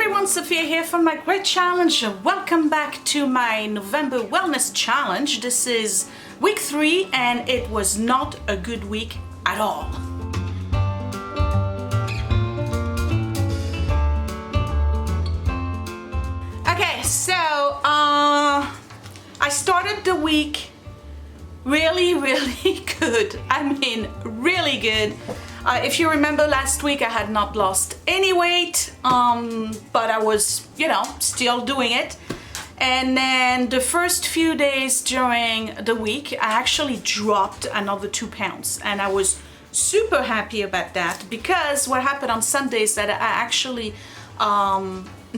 everyone, Sophia here from my great challenge. Welcome back to my November wellness challenge. This is week 3 and it was not a good week at all. Okay, so I started the week really good. I mean, really good. If you remember last week, I had not lost any weight, but I was, still doing it. And then the first few days during the week, I actually dropped another 2 pounds. And I was super happy about that because what happened on Sunday is that I actually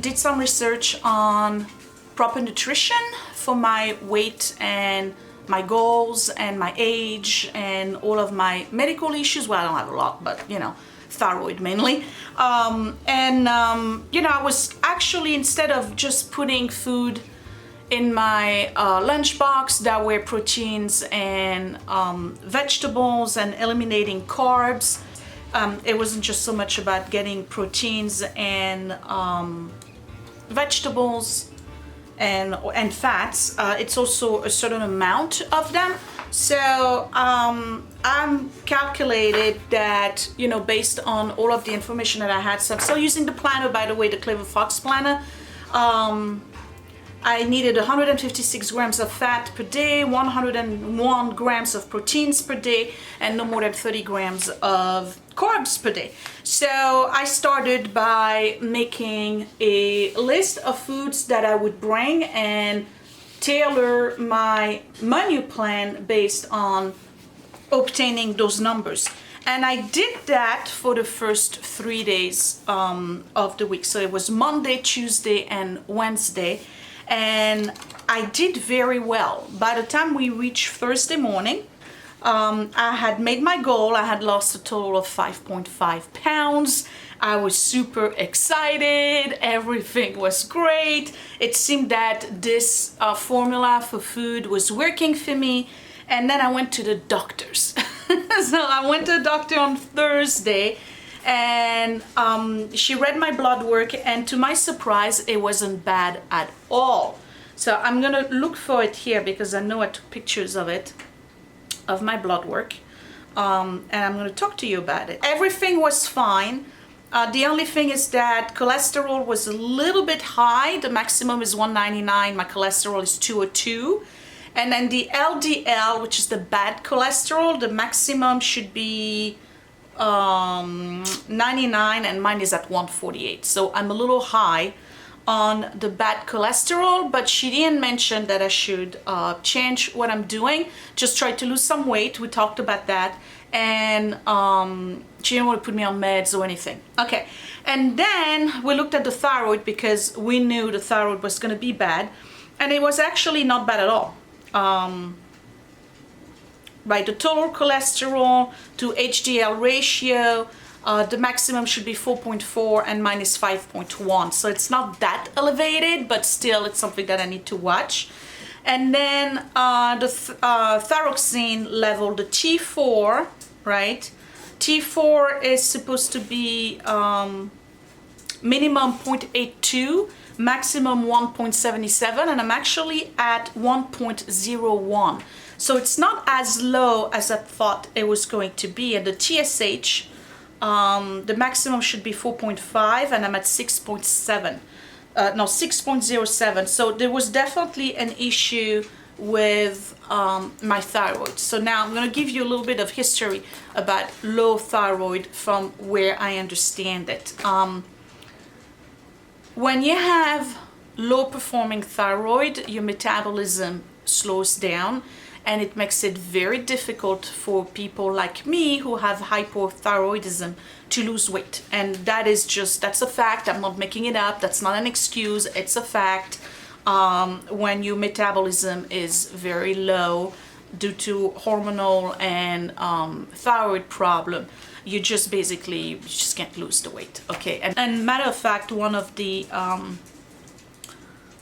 did some research on proper nutrition for my weight and my goals and my age and all of my medical issues. Well, I don't have a lot, but thyroid mainly. I was actually, instead of just putting food in my lunchbox that were proteins and vegetables and eliminating carbs, it wasn't just so much about getting proteins and vegetables and fats. It's also a certain amount of them. So I'm calculated that, based on all of the information that I had. So I'm still using the planner, by the way, the CleverFox Planner. I needed 156 grams of fat per day, 101 grams of proteins per day, and no more than 30 grams of carbs per day. So I started by making a list of foods that I would bring and tailor my menu plan based on obtaining those numbers. And I did that for the first 3 days of the week. So it was Monday, Tuesday, and Wednesday. And I did very well. By the time we reached Thursday morning, I had made my goal. I had lost a total of 5.5 pounds. I was super excited. Everything was great. It seemed that this formula for food was working for me. And then I went to the doctors. So I went to the doctor on Thursday and she read my blood work, and to my surprise, it wasn't bad at all. So I'm gonna look for it here because I know I took pictures of it, of my blood work, and I'm gonna talk to you about it. Everything was fine. The only thing is that cholesterol was a little bit high. The maximum is 199, my cholesterol is 202. And then the LDL, which is the bad cholesterol, the maximum should be 99 and mine is at 148. So I'm a little high on the bad cholesterol, but she didn't mention that I should change what I'm doing, just try to lose some weight. We talked about that, and she didn't want to put me on meds or anything. Okay, and then we looked at the thyroid because we knew the thyroid was going to be bad, and it was actually not bad at all. Right, the total cholesterol to HDL ratio, the maximum should be 4.4 and mine is 5.1. So it's not that elevated, but still it's something that I need to watch. And then the thyroxine level, the T4, right? T4 is supposed to be minimum 0.82, maximum 1.77, and I'm actually at 1.01. So it's not as low as I thought it was going to be. And the TSH, the maximum should be 4.5 and I'm at 6.7. No, 6.07. So there was definitely an issue with my thyroid. So now I'm going to give you a little bit of history about low thyroid from where I understand it. When you have low performing thyroid, your metabolism slows down, and it makes it very difficult for people like me who have hypothyroidism to lose weight. And that's a fact. I'm not making it up. That's not an excuse. It's a fact. When your metabolism is very low due to hormonal and thyroid problem, you just can't lose the weight. Okay, and matter of fact, one of the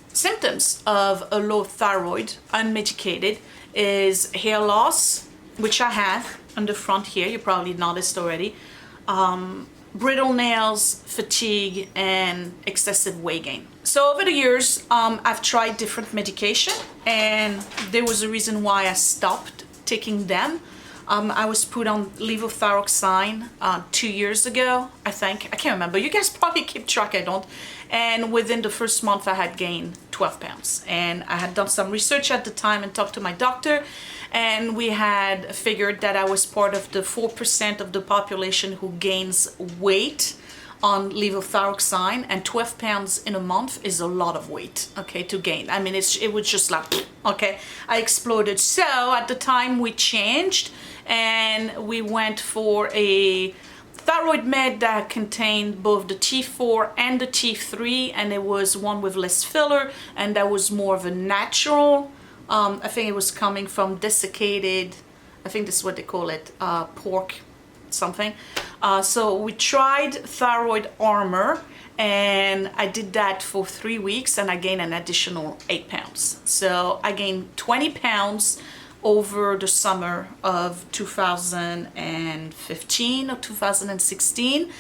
symptoms of a low thyroid, unmedicated, is hair loss, which I have on the front here. You probably noticed already. brittle nails, fatigue, and excessive weight gain. So over the years, I've tried different medication, and there was a reason why I stopped taking them. I was put on levothyroxine 2 years ago, I think. I can't remember. You guys probably keep track, I don't. And within the first month, I had gained 12 pounds. And I had done some research at the time and talked to my doctor. And we had figured that I was part of the 4% of the population who gains weight on levothyroxine, and 12 pounds in a month is a lot of weight, okay, to gain. I mean, it was just like, okay, I exploded. So at the time we changed and we went for a thyroid med that contained both the T4 and the T3, and it was one with less filler, and that was more of a natural, I think it was coming from desiccated, I think this is what they call it, pork something. So we tried thyroid armor, and I did that for 3 weeks, and I gained an additional 8 pounds. So I gained 20 pounds over the summer of 2015 or 2016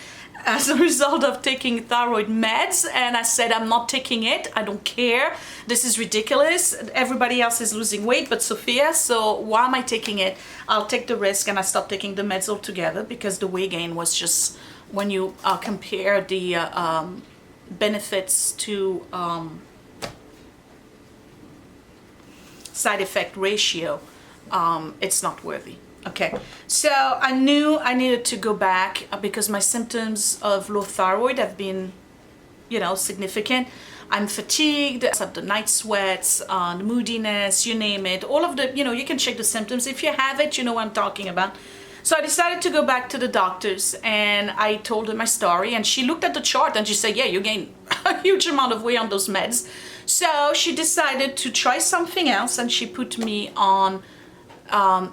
as a result of taking thyroid meds. And I said, I'm not taking it, I don't care, this is ridiculous, everybody else is losing weight but Sophia, so why am I taking it? I'll take the risk. And I stopped taking the meds altogether because the weight gain was just, when you compare the benefits to side effect ratio, it's not worthy. Okay, so I knew I needed to go back because my symptoms of low thyroid have been, you know, significant. I'm fatigued, I have the night sweats, the moodiness, you name it, all of the, you know, you can check the symptoms. If you have it, you know what I'm talking about. So I decided to go back to the doctors, and I told her my story, and she looked at the chart and she said, yeah, you gained a huge amount of weight on those meds. So she decided to try something else, and she put me on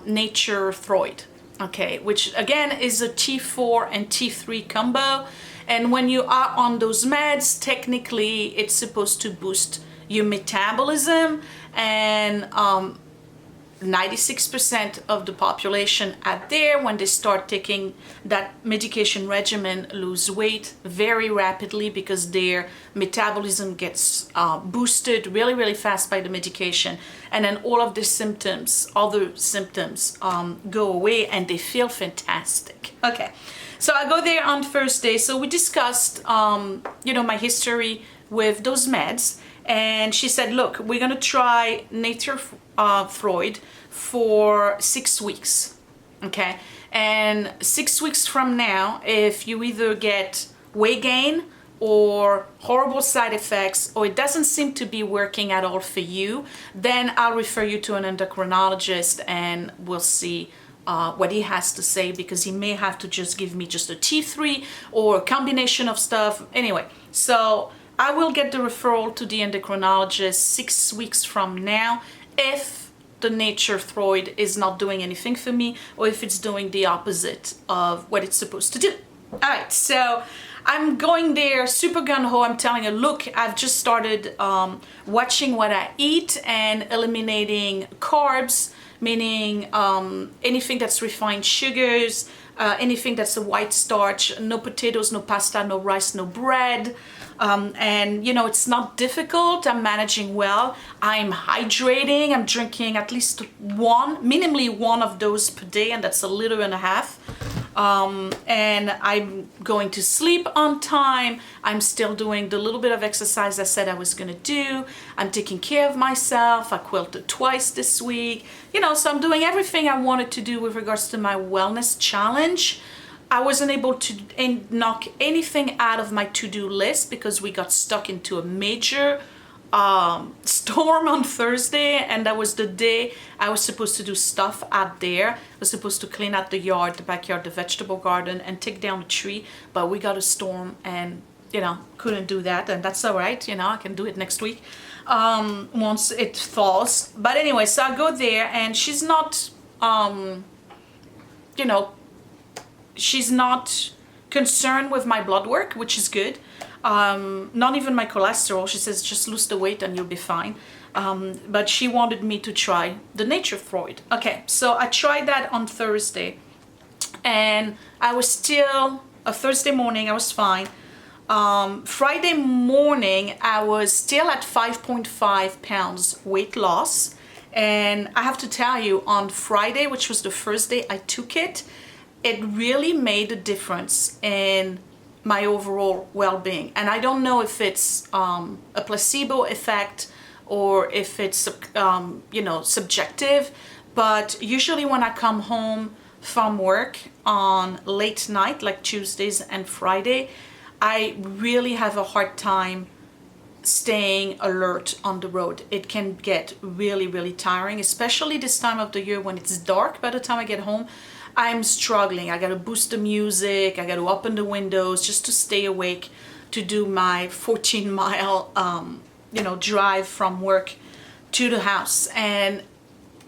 Nature Throid, okay, which again is a T4 and T3 combo. And when you are on those meds, technically it's supposed to boost your metabolism, and 96% of the population out there, when they start taking that medication regimen, lose weight very rapidly because their metabolism gets boosted really, really fast by the medication. And then all of the symptoms, other symptoms, go away and they feel fantastic. Okay, so I go there on Thursday. So we discussed, you know, my history with those meds. And she said, look, we're gonna try Nature Throid for 6 weeks, okay? And 6 weeks from now, if you either get weight gain or horrible side effects, or it doesn't seem to be working at all for you, then I'll refer you to an endocrinologist and we'll see what he has to say, because he may have to just give me just a T3 or a combination of stuff. Anyway, so I will get the referral to the endocrinologist 6 weeks from now if the Nature Throid is not doing anything for me, or if it's doing the opposite of what it's supposed to do. All right, so I'm going there super gung-ho. I'm telling her, look, I've just started watching what I eat and eliminating carbs, meaning anything that's refined sugars, anything that's a white starch, no potatoes, no pasta, no rice, no bread. And you know, it's not difficult. I'm managing well. I'm hydrating. I'm drinking at least minimally one of those per day, and that's a liter and a half. And I'm going to sleep on time. I'm still doing the little bit of exercise I said I was gonna do. I'm taking care of myself. I quilted twice this week. You know, so I'm doing everything I wanted to do with regards to my wellness challenge. I wasn't able to knock anything out of my to-do list because we got stuck into a major storm on Thursday, and that was the day I was supposed to do stuff out there. I was supposed to clean out the yard, the backyard, the vegetable garden, and take down a tree, but we got a storm and, you know, couldn't do that, and that's all right, you know, I can do it next week once it falls. But anyway, so I go there, and she's not, you know, she's not concerned with my blood work, which is good. Not even my cholesterol. She says, just lose the weight and you'll be fine. But she wanted me to try the Nature Throid. Okay, so I tried that on Thursday, and I was still Thursday morning I was fine. Friday morning I was still at 5.5 pounds weight loss, and I have to tell you, on Friday, which was the first day I took it, it really made a difference in my overall well-being. And I don't know if it's a placebo effect or if it's you know, subjective, but usually when I come home from work on late night, like Tuesdays and Friday, I really have a hard time staying alert on the road. It can get really, really tiring, especially this time of the year when it's dark. By the time I get home, I'm struggling. I gotta boost the music, I gotta open the windows just to stay awake, to do my 14-mile you know, drive from work to the house. And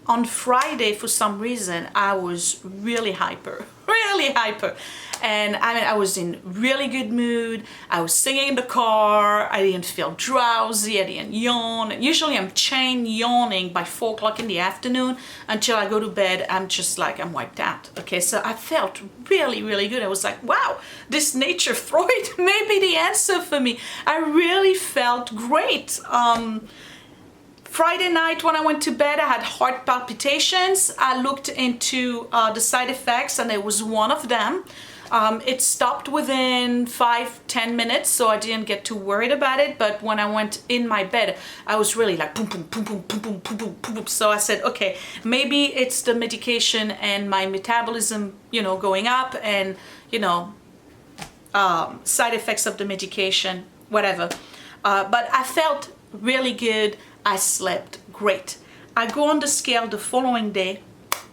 on Friday, for some reason, I was really hyper, and I mean, I was in really good mood. I was singing in the car. I didn't feel drowsy. I didn't yawn. And usually I'm chain yawning by 4 o'clock in the afternoon until I go to bed. I'm just like, I'm wiped out. Okay, so I felt really, really good. I was like, wow, this nature Freud may be the answer for me. I really felt great. Friday night when I went to bed, I had heart palpitations. I looked into the side effects, and there was one of them. It stopped within 5-10 minutes, so I didn't get too worried about it. But when I went in my bed, I was really like boom, boom, boom, boom, boom, boom, boom, boom, boom, boom. So I said, okay, maybe it's the medication and my metabolism, you know, going up, and, you know, side effects of the medication, whatever. But I felt really good. I slept great. I go on the scale the following day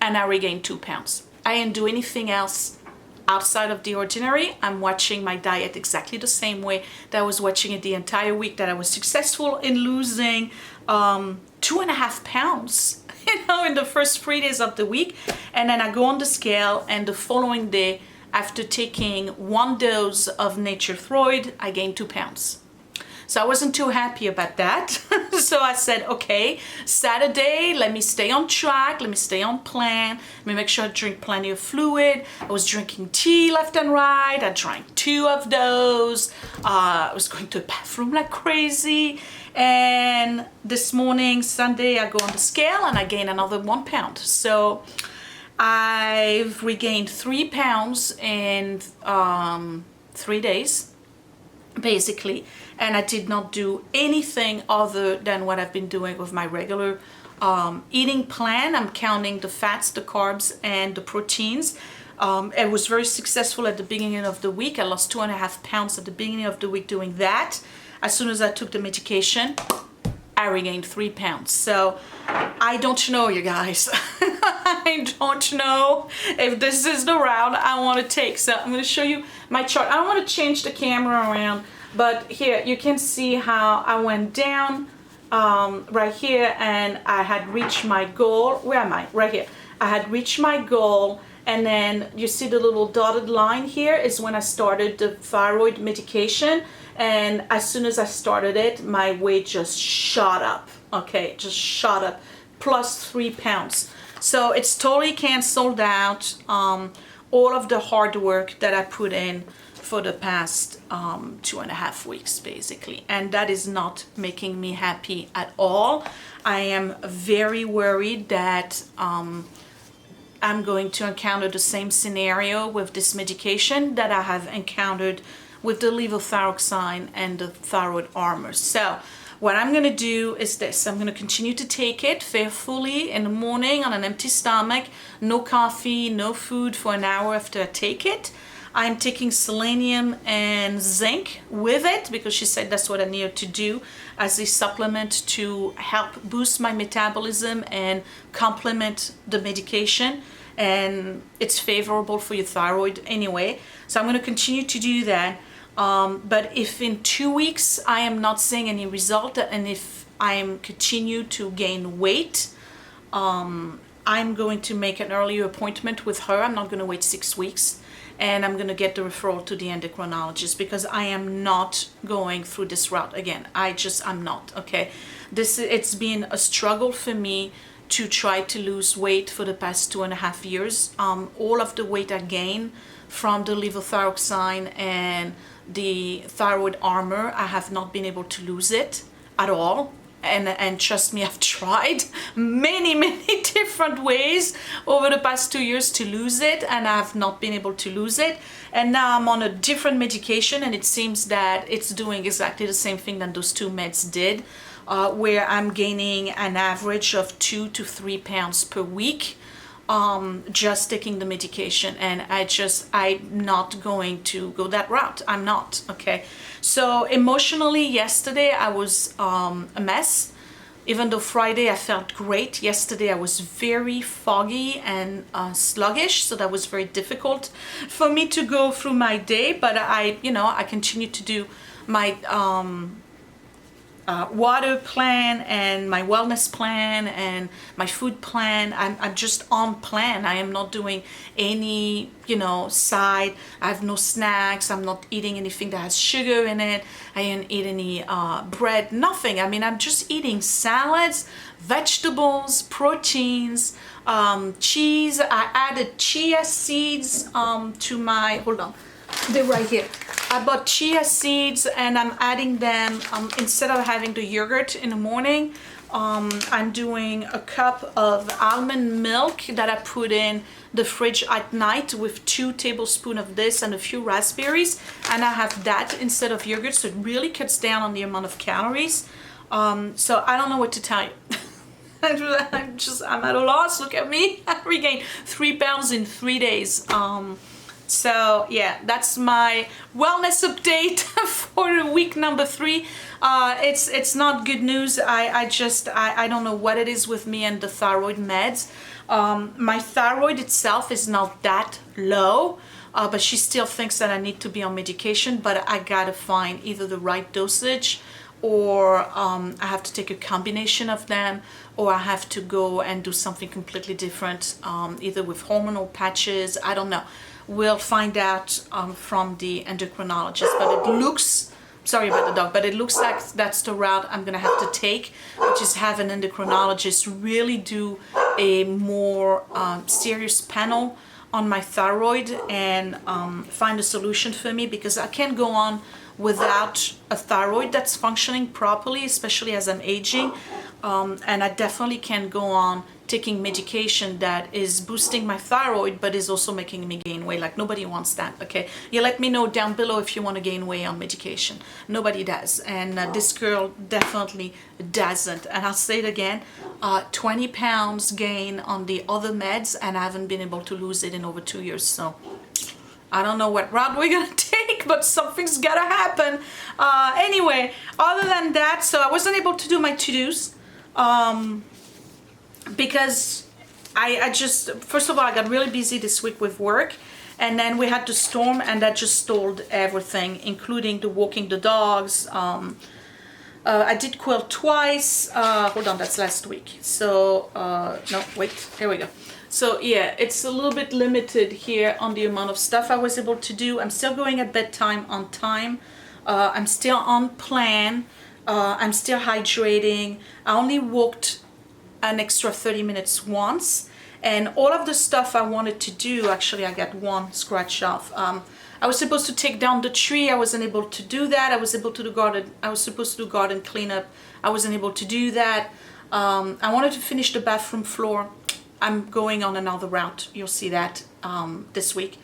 and I regained 2 pounds. I didn't do anything else outside of the ordinary. I'm watching my diet exactly the same way that I was watching it the entire week, that I was successful in losing 2.5 pounds, you know, in the first 3 days of the week. And then I go on the scale, and the following day, after taking 1 dose of Nature Freud, I gained 2 pounds. So I wasn't too happy about that. So I said, okay, Saturday, let me stay on track, let me stay on plan, let me make sure I drink plenty of fluid. I was drinking tea left and right. I drank 2 of those. I was going to the bathroom like crazy. And this morning, Sunday, I go on the scale and I gain another 1 pound. So I've regained 3 pounds in 3 days, basically. And I did not do anything other than what I've been doing with my regular eating plan. I'm counting the fats, the carbs, and the proteins. It was very successful at the beginning of the week. I lost 2.5 pounds at the beginning of the week doing that. As soon as I took the medication, I regained 3 pounds. So I don't know, you guys. I don't know if this is the route I want to take. So I'm going to show you my chart. I don't want to change the camera around, but here you can see how I went down right here, and I had reached my goal. Where am I? Right here. I had reached my goal, and then you see the little dotted line here is when I started the thyroid medication. And as soon as I started it, my weight just shot up. Okay, just shot up, plus 3 pounds. So it's totally canceled out all of the hard work that I put in for the past 2.5 weeks, basically. And that is not making me happy at all. I am very worried that I'm going to encounter the same scenario with this medication that I have encountered with the levothyroxine and the thyroid armor. So what I'm going to do is this. I'm going to continue to take it faithfully in the morning on an empty stomach, no coffee, no food for an hour after I take it. I'm taking selenium and zinc with it because she said that's what I needed to do as a supplement to help boost my metabolism and complement the medication. And it's favorable for your thyroid anyway. So I'm going to continue to do that. But if in 2 weeks I am not seeing any result, and if I am continue to gain weight, I'm going to make an earlier appointment with her. I'm not going to wait 6 weeks, and I'm going to get the referral to the endocrinologist because I am not going through this route again. I'm not, okay? It's been a struggle for me to try to lose weight for the past 2.5 years. All of the weight I gained from the levothyroxine and the thyroid armor. I have not been able to lose it at all. And trust me, I've tried many different ways over the past 2 years to lose it, and I've not been able to lose it. And now I'm on a different medication, and it seems that it's doing exactly the same thing that those two meds did, where I'm gaining an average of 2 to 3 pounds per week, just taking the medication. And I'm not going to go that route. I'm not, okay? So emotionally, yesterday I was a mess. Even though Friday I felt great, yesterday I was very foggy and sluggish, so that was very difficult for me to go through my day. But I continue to do my water plan and my wellness plan and my food plan. I'm just on plan. I am not doing any, side. I have no snacks. I'm not eating anything that has sugar in it. I didn't eat any bread, nothing. I mean, I'm just eating salads, vegetables, proteins, cheese. I added chia seeds to my, hold on, they're right here. I bought chia seeds and I'm adding them, instead of having the yogurt in the morning, I'm doing a cup of almond milk that I put in the fridge at night with 2 tablespoons of this and a few raspberries, and I have that instead of yogurt, so it really cuts down on the amount of calories. So I don't know what to tell you. I'm at a loss. Look at me. I regained 3 pounds in 3 days. So yeah, that's my wellness update for week number 3. It's not good news. I don't know what it is with me and the thyroid meds. My thyroid itself is not that low, but she still thinks that I need to be on medication, but I gotta find either the right dosage, or I have to take a combination of them, or I have to go and do something completely different, either with hormonal patches. I don't know. We'll find out from the endocrinologist, but it looks, sorry about the dog, but it looks like that's the route I'm gonna have to take, which is have an endocrinologist really do a more serious panel on my thyroid and find a solution for me, because I can't go on without a thyroid that's functioning properly, especially as I'm aging. And I definitely can't go on taking medication that is boosting my thyroid but is also making me gain weight. Like, nobody wants that, okay? You let me know down below if you want to gain weight on medication. Nobody does, and this girl definitely doesn't. And I'll say it again, 20 pounds gain on the other meds, and I haven't been able to lose it in over 2 years. So I don't know what route we're gonna take, but something's gotta happen. Anyway, other than that, so I wasn't able to do my to-dos because I just, first of all, I got really busy this week with work, and then we had the storm, and that just stalled everything, including the walking the dogs. I did quilt twice. Hold on, that's last week. So no, wait, here we go. So yeah, it's a little bit limited here on the amount of stuff I was able to do. I'm still going at bedtime on time. I'm still on plan. I'm still hydrating. I only walked an extra 30 minutes once. And all of the stuff I wanted to do, actually I got one scratch off. I was supposed to take down the tree. I wasn't able to do that. I was able to do garden. I was supposed to do garden cleanup. I wasn't able to do that. I wanted to finish the bathroom floor. I'm going on another route. You'll see that this week.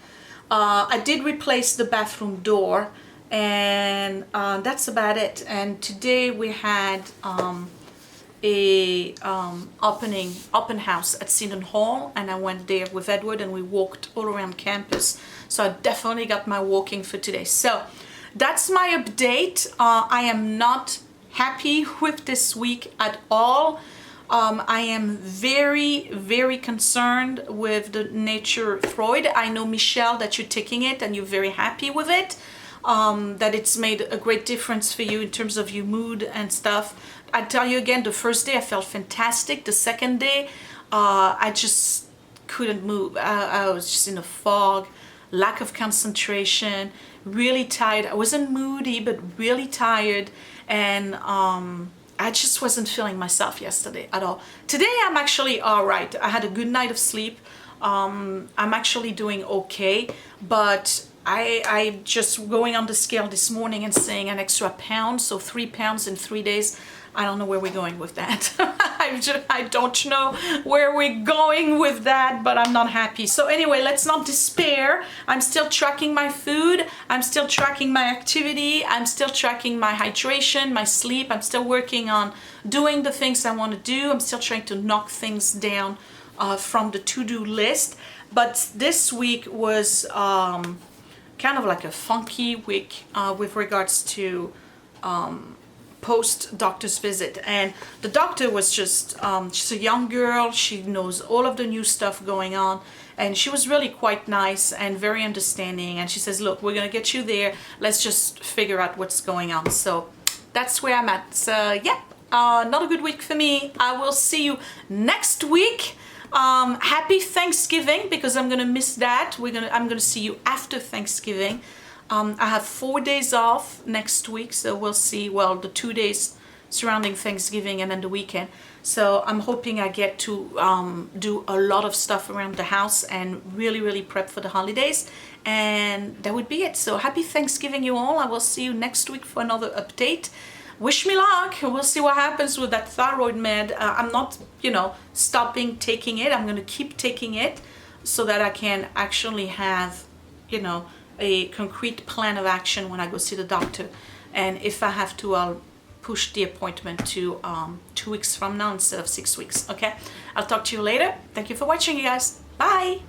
I did replace the bathroom door, and that's about it. And today we had a open house at Seton Hall, and I went there with Edward and we walked all around campus. So I definitely got my walking for today. So that's my update. I am not happy with this week at all. I am very concerned with the Nature Freud. I know, Michelle, that you're taking it and you're very happy with it, that it's made a great difference for you in terms of your mood and stuff. I tell you again, the first day I felt fantastic. The second day, I just couldn't move. I was just in a fog, lack of concentration, really tired. I wasn't moody, but really tired, and I just wasn't feeling myself yesterday at all. Today I'm actually all right. I had a good night of sleep. I'm actually doing okay, but I just going on the scale this morning and saying an extra pound, so 3 pounds in 3 days. I don't know where we're going with that. I don't know where we're going with that, but I'm not happy. So anyway, let's not despair. I'm still tracking my food. I'm still tracking my activity. I'm still tracking my hydration, my sleep. I'm still working on doing the things I want to do. I'm still trying to knock things down from the to-do list. But this week was kind of like a funky week with regards to post doctor's visit, and the doctor was just she's a young girl, she knows all of the new stuff going on, and she was really quite nice and very understanding, and she says, look, we're gonna get you there, let's just figure out what's going on. So that's where I'm at. So yeah, not a good week for me. I will see you next week. Happy Thanksgiving, because I'm gonna miss that. I'm gonna see you after Thanksgiving. I have 4 days off next week, so we'll see, well, the 2 days surrounding Thanksgiving and then the weekend. So I'm hoping I get to do a lot of stuff around the house and really prep for the holidays, and that would be it. So happy Thanksgiving, you all. I will see you next week for another update. Wish me luck. We'll see what happens with that thyroid med. I'm not, stopping taking it. I'm going to keep taking it so that I can actually have, a concrete plan of action when I go see the doctor. And if I have to, I'll push the appointment to 2 weeks from now instead of 6 weeks. Okay, I'll talk to you later. Thank you for watching, you guys. Bye.